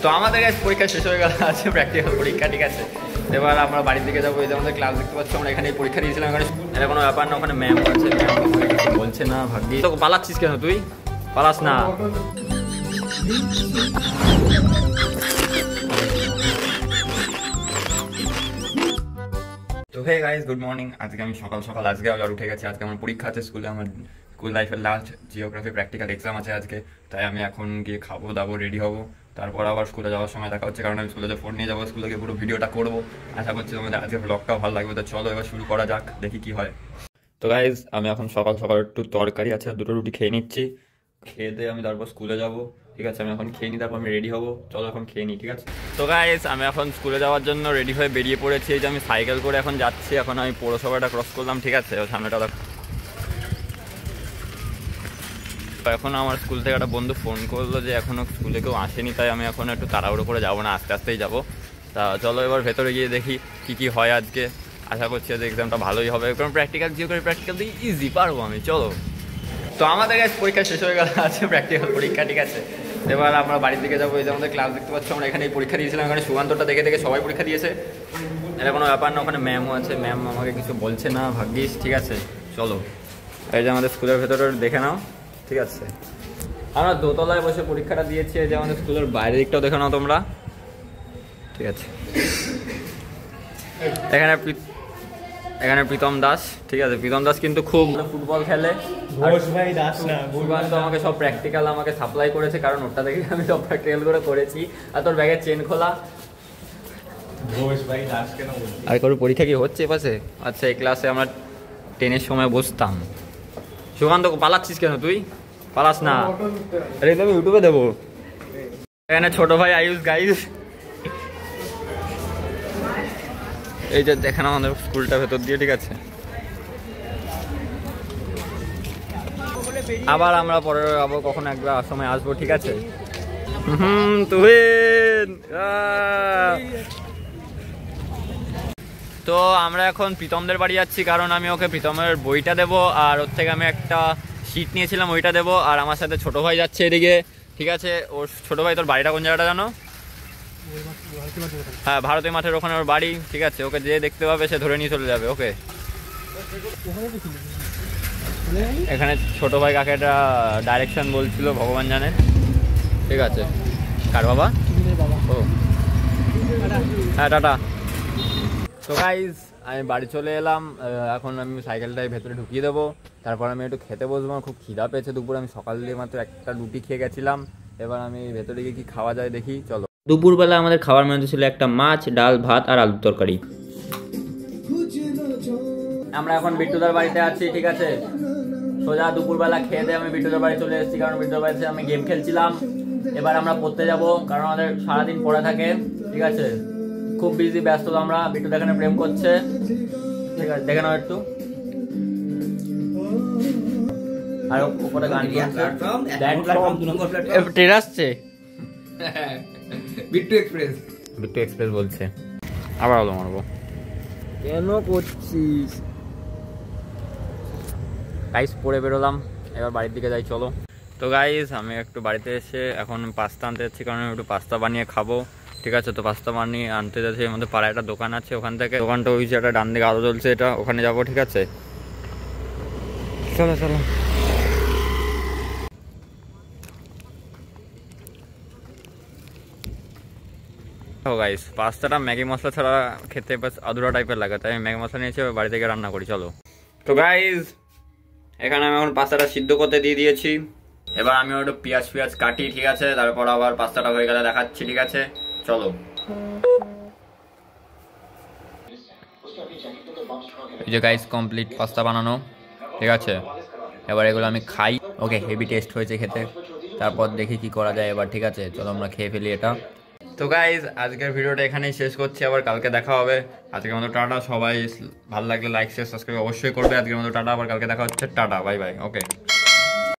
তো আমাদের কাছে পরীক্ষা শেষ হয়ে গেল, আছে প্র্যাকটিক্যাল পরীক্ষা, ঠিক আছে। এবার আমরা বাড়ির দিকে যাবো। এই যে আমাদের ক্লাস দেখতে পাচ্ছি, আমরা এখানে পরীক্ষা দিয়েছিলাম। এখানে এটা কোনো ব্যাপার না, ওখানে ম্যাম আছে, ম্যাম আমাকে কিছু বলছে না। ভাগ্যি তো পালাচ্ছিস কেন তুই? পালাস না। তো হে গাইস, গুড মর্নিং। আজকে আমি সকাল সকাল আজকে আবার উঠে গেছি। আজকে আমার পরীক্ষা আছে স্কুলে, আমার স্কুল লাইফের লাস্ট জিওগ্রাফি প্র্যাকটিক্যাল এক্সাম আছে আজকে। তাই আমি এখন গিয়ে খাবো দাবো, রেডি হবো, তারপর আবার স্কুলে যাওয়ার সময় দেখা হচ্ছে। কারণ আমি স্কুলে ফোন নিয়ে যাবো, স্কুলে গিয়ে পুরো ভিডিওটা করবো। আশা করছি তোমাদের আজকে ব্লগটাও ভালো লাগবে। তো চলো এবার শুরু করা যাক, দেখি কি হয়। তো গাইজ আমি এখন সকাল সকাল একটু তরকারি আছে, দুটো রুটি খেয়ে নিচ্ছি। খেয়ে দিয়ে আমি তারপর স্কুলে যাবো, ঠিক আছে। আমি এখন খেয়ে নিই, তারপর আমি রেডি হবো। চলো এখন খেয়ে নিই, ঠিক আছে। তো গাইজ আমি এখন স্কুলে যাওয়ার জন্য রেডি হয়ে বেরিয়ে পড়েছি। এই যে আমি সাইকেল করে এখন যাচ্ছি। এখন আমি পৌরসভাটা ক্রস করলাম, ঠিক আছে। সামনেটা এখন আমার স্কুল থেকে একটা বন্ধু ফোন করলো যে এখনও স্কুলে কেউ আসেনি, তাই আমি এখন একটু তাড়াহুড়ো করে যাবো না, আস্তে আস্তেই যাবো। তা চলো এবার ভেতরে গিয়ে দেখি কি হয় আজকে। আশা করছি যে এক্সামটা ভালোই হবে, কারণ প্র্যাকটিক্যাল জিওগ্রাফি প্র্যাকটিক্যাল দিয়ে ইজি পারবো আমি। চলো। তো আমাদের কাছে পরীক্ষা শেষ হয়ে গেল, আছে প্র্যাকটিক্যাল পরীক্ষা, ঠিক আছে। এবার আমরা বাড়ির দিকে যাবো। এই যে আমাদের ক্লাস দেখতে পাচ্ছি, আমরা এখানে পরীক্ষা দিয়েছিলাম। এখানে সুকান্তটা দেখে দেখে সবাই পরীক্ষা দিয়েছে। এটা কোনো ব্যাপার না, ওখানে ম্যামও আছে, ম্যাম আমাকে কিছু বলছে না। ভাগ্যিস, ঠিক আছে। চলো এই যে আমাদের স্কুলের ভেতরে দেখে নাও, ঠিক আছে। আমরা দোতলায় বসে পরীক্ষাটা দিয়েছি। এই যে আমাদের স্কুলের বাইরের দিকটাও দেখে নাও তোমরা, ঠিক আছে। এখানে প্রীতম দাস, ঠিক আছে। প্রীতম দাস কিন্তু খুব ফুটবল খেলে। সুকান্ত আমাকে সব প্র্যাকটিক্যাল আমাকে সাপ্লাই করেছে, কারণ ওটা দেখে আমি সব প্র্যাকটিক্যাল করে করেছি। আর তোর ব্যাগের চেন খোলা। আর কোনো পরীক্ষা কি হচ্ছে এপাশে? আচ্ছা, এই ক্লাসে আমরা 10-এর সময় বসতাম। সুকান্ত পালাচ্ছিস কেন তুই? পালাস না। আরে আমি ইউটিউবে দেবো। এখানে ছোট ভাই আয়ুষ গাইস। এই যে দেখেন আমাদের স্কুলটা ভেতর দিয়ে, ঠিক আছে। আবার আমরা পরে আবার কখনো একবার সময় আসবো, ঠিক আছে। তো আমরা এখন প্রীতমদের বাড়ি যাচ্ছি, কারণ আমি ওকে প্রীতমের বইটা দেবো, আর ওর থেকে আমি একটা শীট নিয়েছিলাম, ওইটা দেবো। আর আমার সাথে ছোট ভাই যাচ্ছে এদিকে, ঠিক আছে। ওর ছোট ভাই, তোর বাড়িটা কোন জায়গাটা জানো? হ্যাঁ, ভারতী মাঠের ওখানে ওর বাড়ি, ঠিক আছে। ওকে যে দেখতে পাবে সে ধরে নিয়ে চলে যাবে ওকে। এখানে ছোট ভাই কাকে একটা ডাইরেকশন বলছিল, ভগবান জানে, ঠিক আছে। কার বাবা? ও হ্যাঁ, টাটা। তো গাইজ আমি বাড়ি চলে এলাম। এখন আমি সাইকেলটাই ভেতরে ঢুকিয়ে দেবো, তারপর আমি একটু খেতে বসবো। খুব খিদা পেয়েছে দুপুরে, আমি সকাল দিয়ে মাত্র একটা রুটি খেয়ে গেছিলাম। এবার আমি ভেতরে গিয়ে কি খাওয়া যায় দেখি, চলো। দুপুরবেলা আমাদের খাবার মেনুতে ছিল একটা মাছ, ডাল, ভাত আর আলুর তরকারি। আমরা এখন বিট্টুদার বাড়িতে আছি, ঠিক আছে। সোজা দুপুরবেলা খেয়ে দিয়ে আমি বিট্টুদার বাড়ি চলে এসেছি, কারণ বিট্টুদার বাড়িতে আমি গেম খেলছিলাম। এবার আমরা পড়তে যাব, কারণ আমাদের সারাদিন পড়ে থাকে, ঠিক আছে। খুব বিজি, ব্যস্ত আমরা। বিট্টুদা এখানে প্রেম করছে, ঠিক আছে। দেখে নাও একটু। আর উপরে গান ট্রেন আসছে, বিট্টু এক্সপ্রেস বলছে। আবার আলো মারবো, কেন করছিস? গাইস পরে বেরোলাম, এবার বাড়ির দিকে যাই, চলো। তো গাইস আমি একটু বাড়িতে এসে এখন পাস্তা আনতে যাচ্ছি, কারণ একটু পাস্তা বানিয়ে খাবো, ঠিক আছে। তো পাস্তা বানিয়ে আনতে যাচ্ছি। এর মধ্যে পাড়ায় একটা দোকান আছে, ওখান থেকে দোকানটা ওই যে একটা ডান দিকে আলো জ্বলছে, এটা ওখানে যাবো, ঠিক আছে। চলো চলো। ও গাইস পাস্তাটা ম্যাগি মশলা ছাড়া খেতে বাস আধুরা টাইপের লাগে, তাই আমি ম্যাগি মশলা নিয়েছি, বাড়ি থেকে রান্না করি, চলো। তো গাইস এখানে আমি এখন পাস্তাটা সিদ্ধ করতে দিয়ে দিয়েছি। এবার আমি একটু পেঁয়াজ কাটি, ঠিক আছে। তারপর আবার পাস্তাটা হয়ে গেলে দেখাচ্ছি, ঠিক আছে, চলো। এই যে গাইস কমপ্লিট পাস্তা বানানো, ঠিক আছে। এবার এগুলো আমি খাই। ওকে, হেভি টেস্ট হয়েছে খেতে। তারপর দেখি কি করা যায় এবার, ঠিক আছে। চলো আমরা খেয়ে ফেলি এটা। তো গাইজ আজকের ভিডিওটা এখানেই শেষ করছি, আবার কালকে দেখা হবে। আজকের মতো টাটা। সবাই ভালো লাগলে লাইক শেয়ার সাবস্ক্রাইব অবশ্যই করবে। আজকের মতো টাটা, আবার কালকে দেখা হচ্ছে। টাটা, বাই বাই, ওকে।